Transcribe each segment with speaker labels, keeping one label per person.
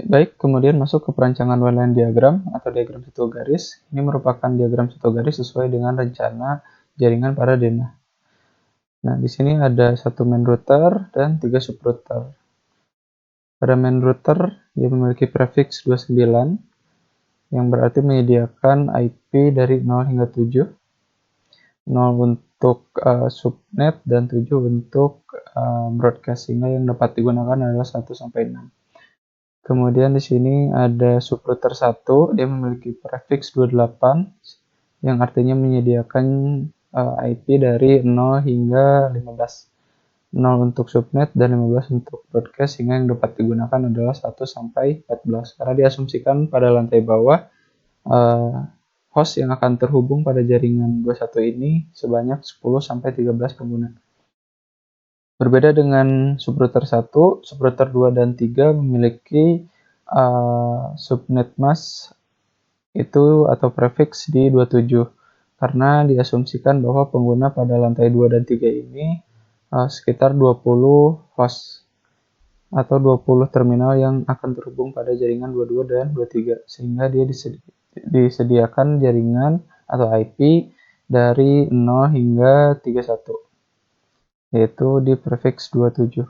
Speaker 1: Baik, kemudian masuk ke perancangan WLAN diagram atau diagram satu garis. Ini merupakan diagram satu garis sesuai dengan rencana jaringan pada denah. Nah, di sini ada satu main router dan 3 subrouter. Pada main router, dia memiliki prefix 29, yang berarti menyediakan IP dari 0 hingga 7. 0 untuk subnet dan 7 untuk broadcast, sehingga yang dapat digunakan adalah 1 sampai 6. Kemudian di sini ada subrouter 1, dia memiliki prefix 28 yang artinya menyediakan IP dari 0 hingga 15. 0 untuk subnet dan 15 untuk broadcast, sehingga yang dapat digunakan adalah 1 sampai 14. Karena diasumsikan pada lantai bawah host yang akan terhubung pada jaringan 21 ini sebanyak 10 sampai 13 pengguna. Berbeda dengan subrouter 1, subrouter 2 dan 3 memiliki subnet mask itu atau prefix di 27, karena diasumsikan bahwa pengguna pada lantai 2 dan 3 ini sekitar 20 host atau 20 terminal yang akan terhubung pada jaringan 22 dan 23, sehingga dia disediakan jaringan atau IP dari 0 hingga 31, yaitu di prefix 27.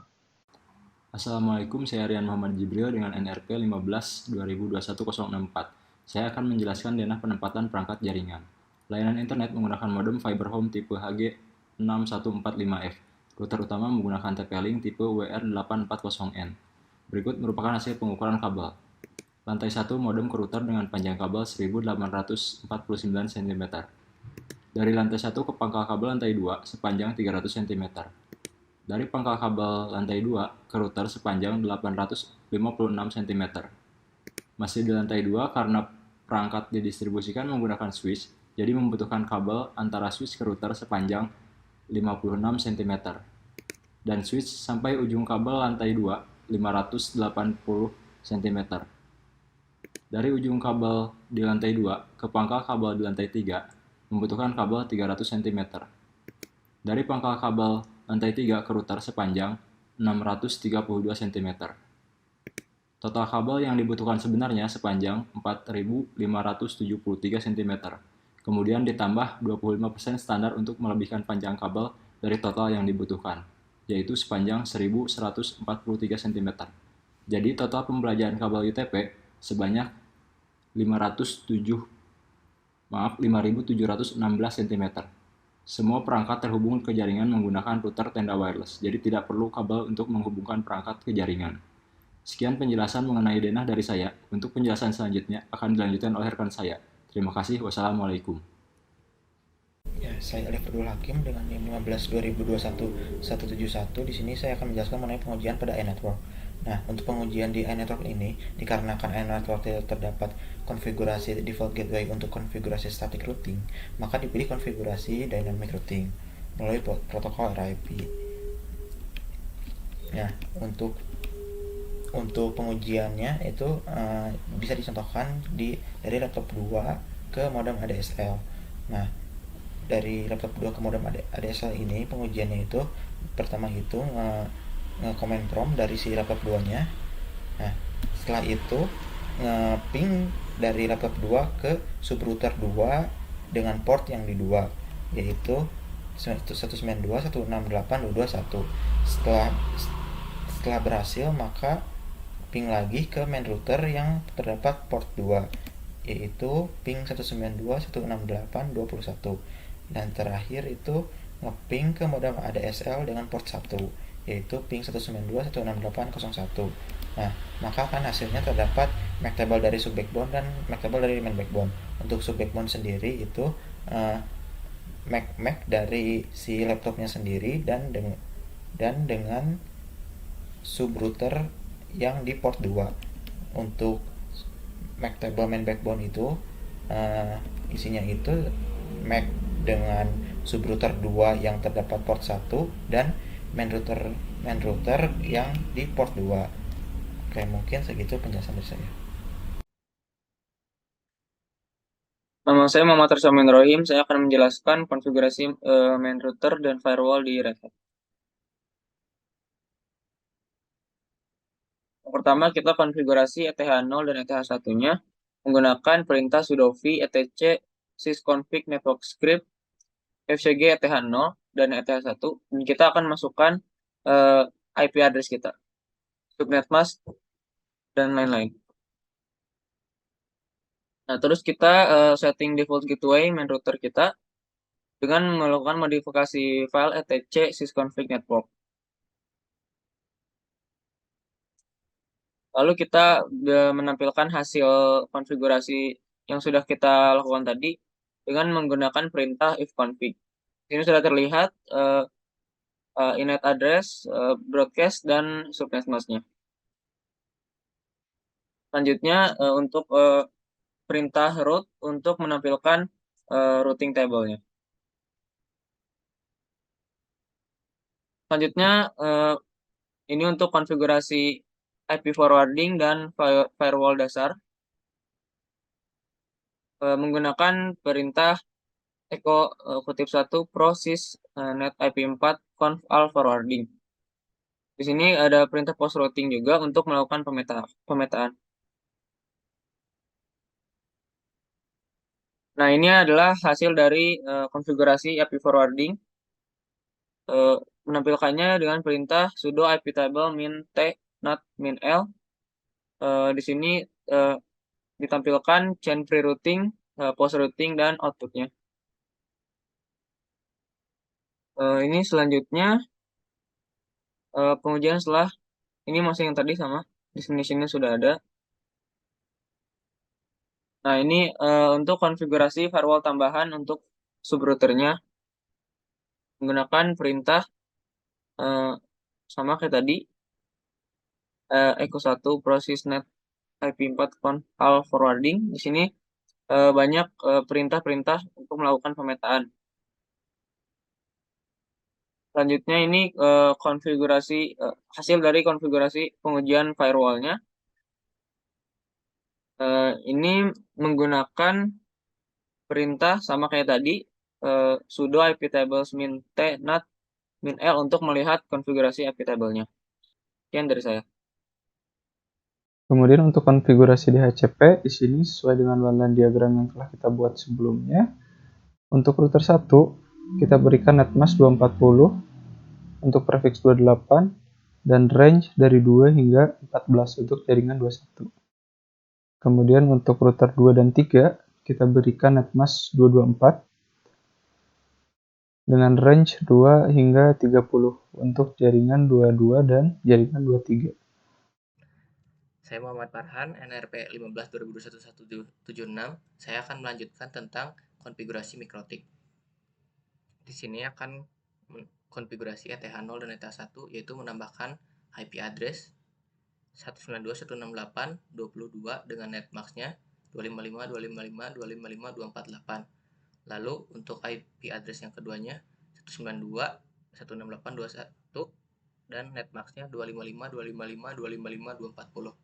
Speaker 2: Assalamualaikum, saya Rian Muhammad Jibril dengan NRP 15/2021-064. Saya akan menjelaskan denah penempatan perangkat jaringan. Layanan internet menggunakan modem fiber home tipe HG6145F. Router utama menggunakan TP-Link tipe WR840N. Berikut merupakan hasil pengukuran kabel. Lantai 1 modem ke router dengan panjang kabel 1849 cm. Dari lantai 1 ke pangkal kabel lantai 2 sepanjang 300 cm. Dari pangkal kabel lantai 2 ke router sepanjang 856 cm. Masih di lantai 2 karena perangkat didistribusikan menggunakan switch, jadi membutuhkan kabel antara switch ke router sepanjang 56 cm. Dan switch sampai ujung kabel lantai 2 580 cm. Dari ujung kabel di lantai 2 ke pangkal kabel di lantai 3 membutuhkan kabel 300 cm. Dari pangkal kabel lantai 3 ke router sepanjang 632 cm. Total kabel yang dibutuhkan sebenarnya sepanjang 4573 cm. Kemudian ditambah 25% standar untuk melebihkan panjang kabel dari total yang dibutuhkan, yaitu sepanjang 1143 cm. Jadi total pembelajaran kabel UTP sebanyak 5716 cm. Semua perangkat terhubung ke jaringan menggunakan router tenda wireless, jadi tidak perlu kabel untuk menghubungkan perangkat ke jaringan. Sekian penjelasan mengenai denah dari saya. Untuk penjelasan selanjutnya akan dilanjutkan oleh rekan saya. Terima kasih. Wassalamualaikum.
Speaker 3: Ya, saya Alif Abdul Hakim dengan NIM 15/2021-171. Di sini saya akan menjelaskan mengenai pengujian pada iNetwork. Nah, untuk pengujian di iNetwork ini, dikarenakan iNetwork tidak terdapat konfigurasi default gateway untuk konfigurasi static routing, maka dipilih konfigurasi dynamic routing melalui protokol RIP. Nah, untuk pengujiannya itu bisa dicontohkan dari laptop 2 ke modem ADSL. Nah, dari laptop 2 ke modem ADSL ini pengujiannya itu pertama itu nge-command prompt dari si laptop 2-nya. Nah, setelah itu nge-ping dari laptop 2 ke subrouter 2 dengan port yang di 2, yaitu 192.168.221. Setelah berhasil, maka ping lagi ke main router yang terdapat port 2, yaitu ping 192.168.21. Dan terakhir itu nge-ping ke modem ADSL dengan port 1, yaitu ping 192.168.01. Nah, maka kan hasilnya terdapat MAC table dari sub backbone dan MAC table dari main backbone. Untuk sub backbone sendiri itu MAC dari si laptopnya sendiri dan dengan subrouter yang di port 2. Untuk MAC table main backbone itu isinya itu MAC dengan subrouter 2 yang terdapat port 1 dan main router yang di port 2. Oke, mungkin segitu penjelasan dari saya.
Speaker 4: Nama saya Muhammad Arsamin Rohim. Saya akan menjelaskan konfigurasi main router dan firewall di Red Hat. pertama kita konfigurasi ETH0 dan ETH1-nya menggunakan perintah sudo v etc sysconfig network script fcg ETH0 dan ETH1. Dan kita akan masukkan IP address kita, subnet mask, dan lain-lain. Nah, terus kita setting default gateway main router kita dengan melakukan modifikasi file etc sysconfig network. Lalu kita menampilkan hasil konfigurasi yang sudah kita lakukan tadi dengan menggunakan perintah ifconfig. Ini sudah terlihat init address, broadcast, dan subnet mask-nya. Selanjutnya untuk perintah route untuk menampilkan routing table-nya. Selanjutnya ini untuk konfigurasi IP forwarding dan firewall dasar menggunakan perintah echo kutip 1 ProSys net IP4 conf al forwarding. Di sini ada perintah post routing juga untuk melakukan pemetaan. Nah, ini adalah hasil dari konfigurasi IP forwarding. Menampilkannya dengan perintah sudo iptable min t not min l. Di sini ditampilkan chain free routing, post routing, dan outputnya. Ini selanjutnya pengujian setelah ini masih yang tadi sama, destination-nya sudah ada. Nah, ini untuk konfigurasi firewall tambahan untuk subrouternya menggunakan perintah sama kayak tadi, echo 1 ProSys net IP4 conf al forwarding. Di sini banyak perintah-perintah untuk melakukan pemetaan. Selanjutnya ini konfigurasi hasil dari konfigurasi pengujian firewall-nya. Ini menggunakan perintah sama kayak tadi, sudo iptables min t not min l untuk melihat konfigurasi iptable-nya. Sekian dari saya.
Speaker 1: Kemudian untuk konfigurasi DHCP, di sini sesuai dengan line diagram yang telah kita buat sebelumnya. Untuk router 1, kita berikan netmask 240, untuk prefix 28, dan range dari 2 hingga 14 untuk jaringan 21. Kemudian untuk router 2 dan 3, kita berikan netmask 224, dengan range 2 hingga 30 untuk jaringan 22 dan jaringan 23.
Speaker 5: Saya Muhammad Farhan, NRP 15/2021-176. Saya akan melanjutkan tentang konfigurasi mikrotik. Di sini akan konfigurasi ETH0 dan ETH1, yaitu menambahkan IP address 192.168.22 dengan netmask-nya 255.255.255.248. Lalu untuk IP address yang keduanya 192.168.21 dan netmask-nya 255.255.255.240.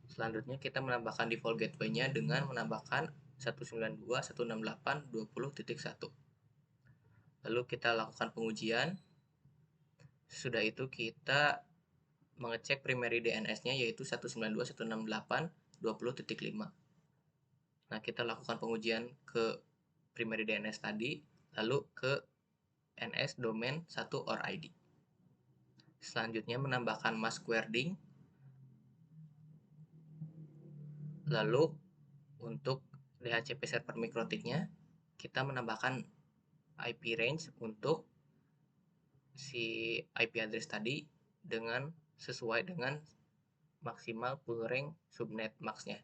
Speaker 5: Selanjutnya kita menambahkan default gateway-nya dengan menambahkan 192.168.20.1. Lalu kita lakukan pengujian. Sesudah itu kita mengecek primary DNS-nya yaitu 192.168.20.5. Nah, kita lakukan pengujian ke primary DNS tadi, lalu ke NS domain 1 or ID. Selanjutnya menambahkan mask wording. Lalu untuk DHCP server mikrotiknya kita menambahkan IP range untuk si IP address tadi dengan sesuai dengan maksimal pool rank subnet max-nya.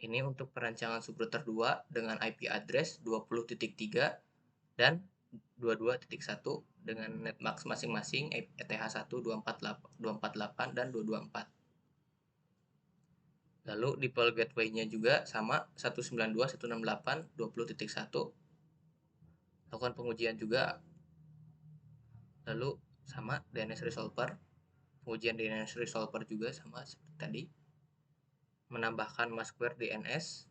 Speaker 5: Ini untuk perancangan subrouter 2 dengan IP address 20.3 dan 22.1 dengan netmax masing-masing ETH1 248 dan 224. Lalu default gateway-nya juga sama 192.168.20.1. Lakukan pengujian juga. Lalu sama DNS resolver. Pengujian DNS resolver juga sama seperti tadi. Menambahkan maskware DNS.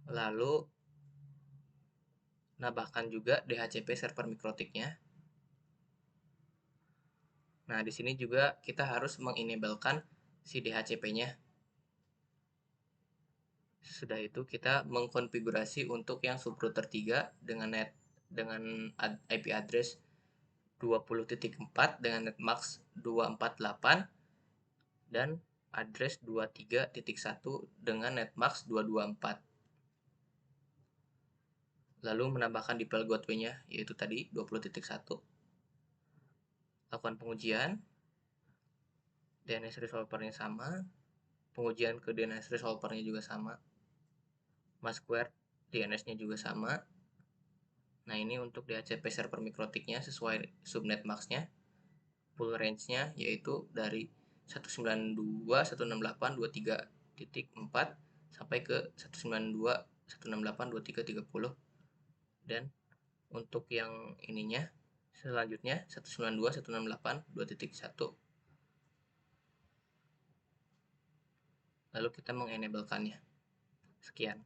Speaker 5: Lalu nambahkan juga DHCP server mikrotiknya. Nah, di sini juga kita harus mengenablekan si DHCP-nya. Sudah itu kita mengkonfigurasi untuk yang subrouter 3 dengan IP address 20.4 dengan netmax 248 dan address 23.1 dengan netmax 224. Lalu menambahkan detail gateway-nya yaitu tadi 20.1. Lakukan pengujian. DNS resolver-nya sama. Pengujian ke DNS resolver-nya juga sama. Maskware DNS-nya juga sama. Nah, ini untuk DHCP server mikrotiknya sesuai subnet max-nya. Full range-nya yaitu dari 192.168.23.4 sampai ke 192.168.23.30. Dan untuk yang ininya selanjutnya 192.168.2.1. Lalu kita mengenablekannya. Sekian.